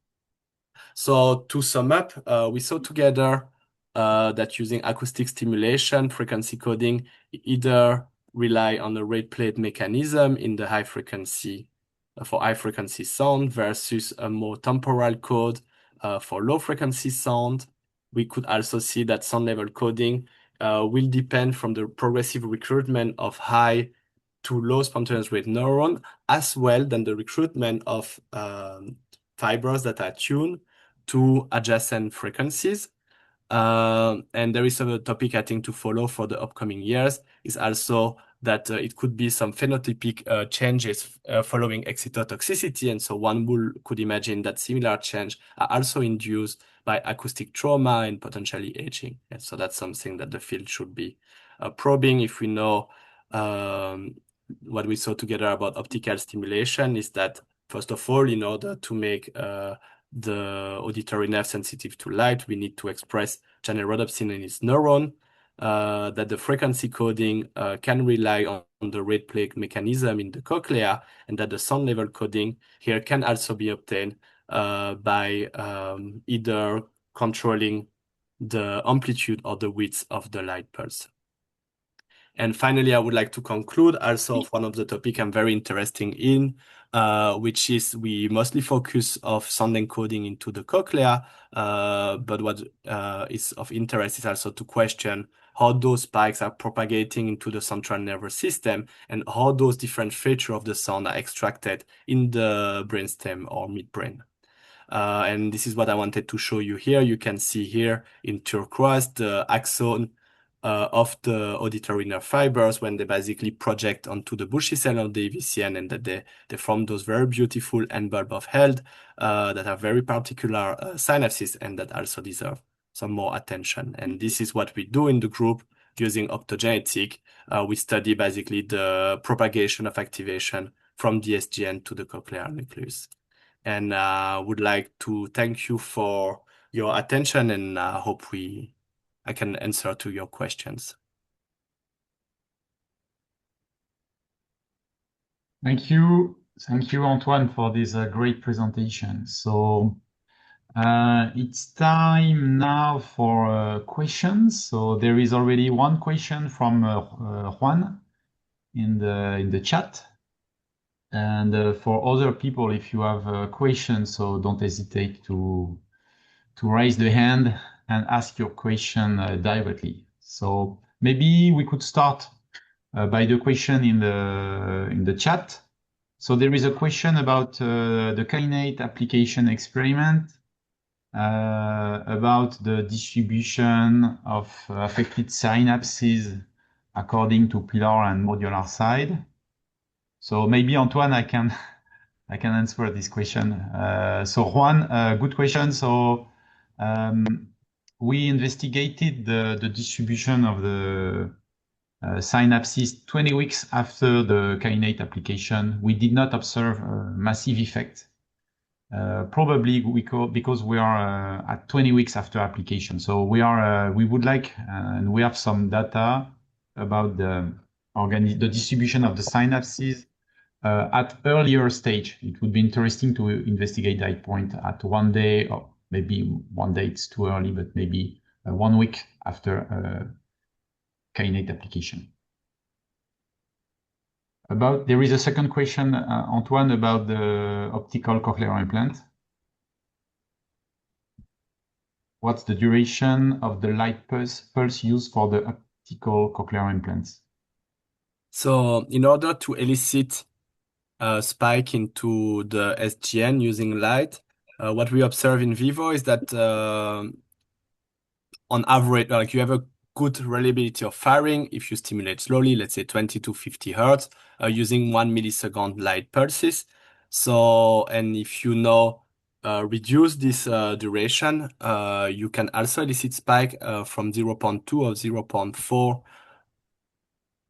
So to sum up, we saw together that using acoustic stimulation, frequency coding, either rely on the rate plate mechanism in the high frequency for high frequency sound versus a more temporal code for low frequency sound. We could also see that sound level coding will depend from the progressive recruitment of high to low spontaneous rate neuron, as well than the recruitment of fibers that are tuned to adjacent frequencies. And there is a topic I think to follow for the upcoming years is also that it could be some phenotypic changes following excitotoxicity. And so could imagine that similar change are also induced by acoustic trauma and potentially aging. And so that's something that the field should be probing. If we know what we saw together about optical stimulation is that, first of all, in order to make the auditory nerve sensitive to light, we need to express channel rhodopsin in its neuron, that the frequency coding can rely on the rate play mechanism in the cochlea, and that the sound level coding here can also be obtained by either controlling the amplitude or the width of the light pulse. And finally, I would like to conclude also of one of the topic I'm very interested in, which is we mostly focus of sound encoding into the cochlea, but what is of interest is also to question how those spikes are propagating into the central nervous system and how those different features of the sound are extracted in the brainstem or midbrain. And this is what I wanted to show you here. You can see here in turquoise the axon of the auditory nerve fibers when they basically project onto the bushy cell of the AVCN, and that they form those very beautiful end bulb of Held that have very particular synapses and that also deserve some more attention. And this is what we do in the group using optogenetic. We study basically the propagation of activation from the SGN to the cochlear nucleus. And would like to thank you for your attention, and hope I can answer to your questions. Thank you. Thank you, Antoine, for this great presentation. So it's time now for questions. So there is already one question from Juan in the chat. And for other people, if you have questions, so don't hesitate to raise the hand and ask your question directly. So maybe we could start by the question in the chat. So there is a question about the kainate application experiment, about the distribution of affected synapses according to pillar and modular side. So maybe Antoine, I can answer this question. So Juan, good question. So we investigated the distribution of the synapses 20 weeks after the kainate application. We did not observe a massive effect, probably because we are at 20 weeks after application. So we would like, and we have some data about the distribution of the synapses at earlier stage. It would be interesting to investigate that point at 1 day, or maybe 1 day it's too early, but maybe 1 week after kainate application. There is a second question, Antoine, about the optical cochlear implant. What's the duration of the light pulse used for the optical cochlear implants? So in order to elicit a spike into the SGN using light, what we observe in vivo is that on average, like you have a good reliability of firing if you stimulate slowly, let's say 20 to 50 hertz, using 1 millisecond light pulses. So, and if you reduce this duration, you can also elicit spike from 0.2 or 0.4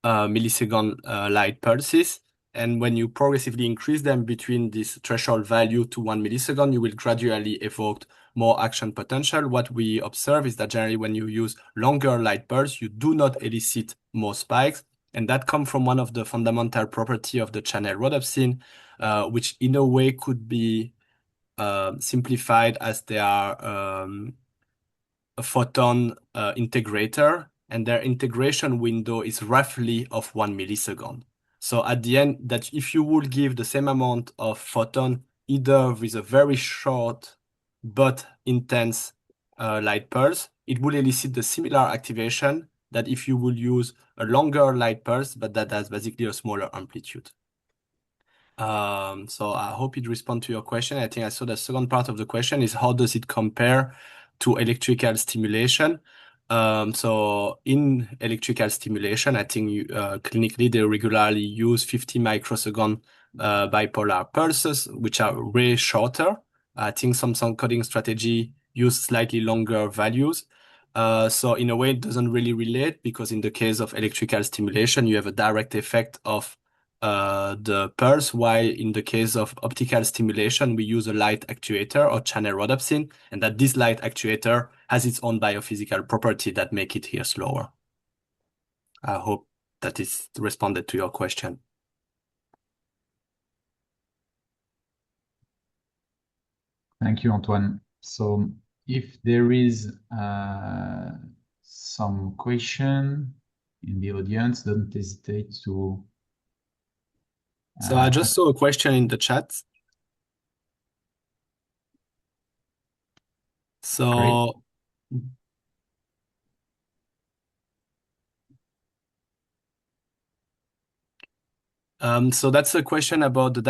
millisecond light pulses. And when you progressively increase them between this threshold value to 1 millisecond, you will gradually evoke more action potential. What we observe is that generally when you use longer light pulse, you do not elicit more spikes. And that comes from one of the fundamental property of the channel rhodopsin, which in a way could be simplified as they are a photon integrator, and their integration window is roughly of 1 millisecond. So at the end, that if you would give the same amount of photon, either with a very short but intense light pulse, it will elicit the similar activation that if you will use a longer light pulse, but that has basically a smaller amplitude. So I hope it responds to your question. I think I saw the second part of the question is how does it compare to electrical stimulation. So in electrical stimulation, I think clinically they regularly use 50 microsecond bipolar pulses, which are way shorter. I think some encoding strategy use slightly longer values. So in a way, it doesn't really relate because in the case of electrical stimulation, you have a direct effect of the pulse, while in the case of optical stimulation, we use a light actuator or channel rhodopsin, and that this light actuator has its own biophysical property that make it here slower. I hope that is responded to your question. Thank you, Antoine. So if there is some question in the audience, don't hesitate to. So I just saw a question in the chat. So so that's a question about the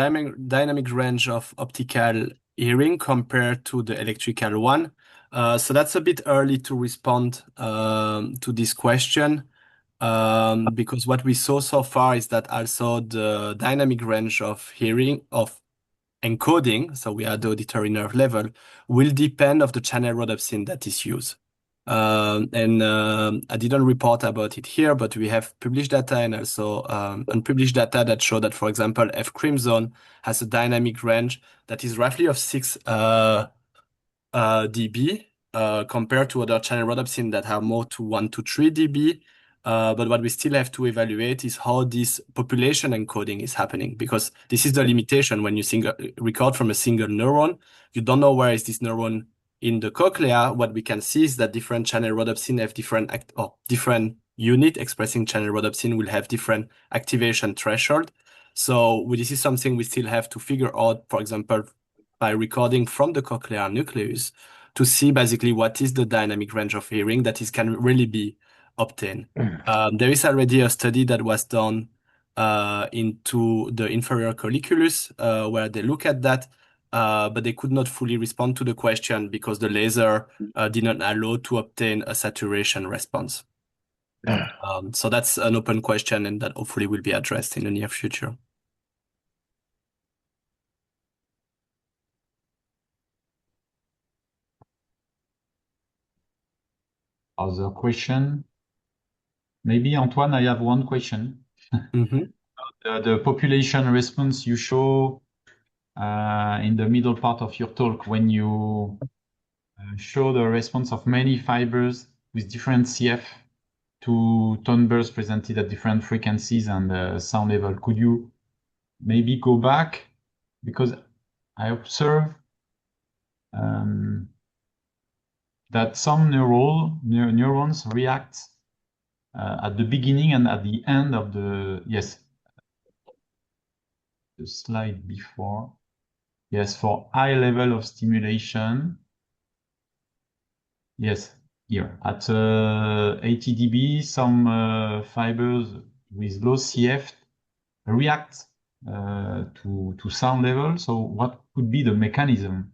dynamic range of optical hearing compared to the electrical one. So that's a bit early to respond to this question because what we saw so far is that also the dynamic range of hearing of encoding, so we are at the auditory nerve level, will depend of the channel rhodopsin that is used. I didn't report about it here, but we have published data and also unpublished data that show that, for example, F crimson has a dynamic range that is roughly of 6 dB compared to other channel rhodopsin that have more to 1 to 3 dB. But what we still have to evaluate is how this population encoding is happening, because this is the limitation when you record from a single neuron. You don't know where is this neuron in the cochlea. What we can see is that different channel rhodopsin have different unit expressing channel rhodopsin will have different activation threshold. So this is something we still have to figure out, for example, by recording from the cochlear nucleus to see basically what is the dynamic range of hearing that can really be obtained. There is already a study that was done into the inferior colliculus where they look at that, but they could not fully respond to the question because the laser did not allow to obtain a saturation response. So that's an open question and that hopefully will be addressed in the near future. Other question? Maybe, Antoine, I have one question. The population response you show in the middle part of your talk when you show the response of many fibers with different CF to tone bursts presented at different frequencies and sound level. Could you maybe go back? Because I observe that some neurons react at the beginning and at the end of the slide before. Yes, for high level of stimulation. Yes, here at 80 dB, some fibers with low CF react to sound level. So what could be the mechanism?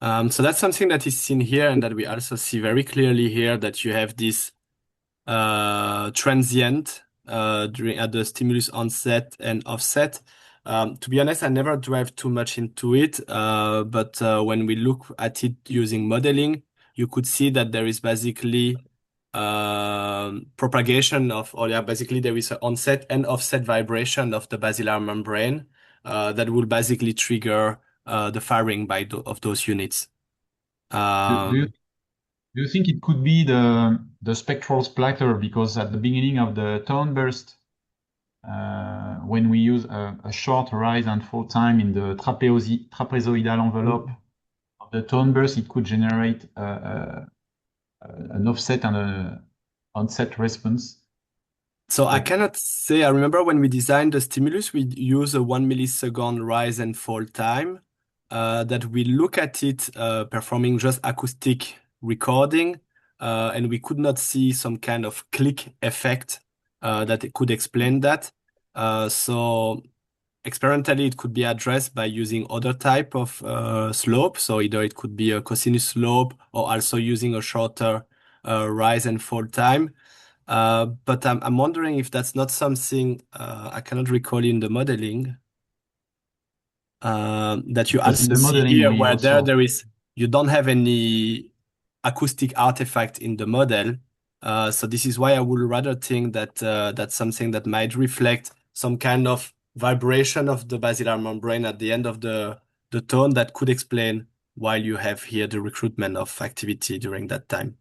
So that's something that is seen here and that we also see very clearly here, that you have this transient at the stimulus onset and offset. To be honest, I never drive too much into it, but when we look at it using modeling, you could see that there is basically propagation basically there is an onset and offset vibration of the basilar membrane that will basically trigger the firing of those units. Do you think it could be the spectral splatter? Because at the beginning of the tone burst, when we use a short rise and fall time in the trapezoidal envelope of the tone burst, it could generate an offset and an onset response. So I cannot say. I remember when we designed the stimulus, we use a 1 millisecond rise and fall time that we look at it performing just acoustic recording, and we could not see some kind of click effect that it could explain that. So experimentally, it could be addressed by using other type of slope. So either it could be a cosinus slope or also using a shorter rise and fall time. But I'm wondering if that's not something I cannot recall in the modeling that you Because in also the see modeling, here, we where also, you don't have any acoustic artifact in the model. So this is why I would rather think that that's something that might reflect some kind of vibration of the basilar membrane at the end of the tone that could explain why you have here the recruitment of activity during that time.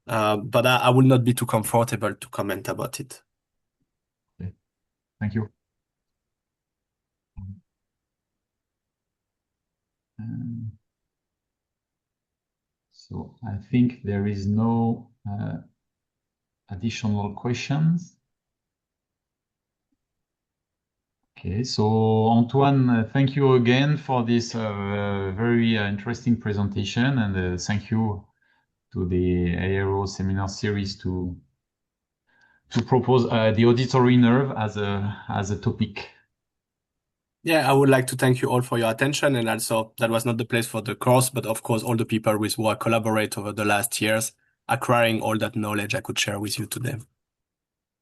But I will not be too comfortable to comment about it. okay, thank you. Um, so I think there is no additional questions. Okay, so Antoine, thank you again for this very interesting presentation, and thank you to the ARO seminar series to propose the auditory nerve as a topic. Yeah, I would like to thank you all for your attention. And also, that was not the place for the course, but of course, all the people with who I collaborate over the last years, acquiring all that knowledge I could share with you today.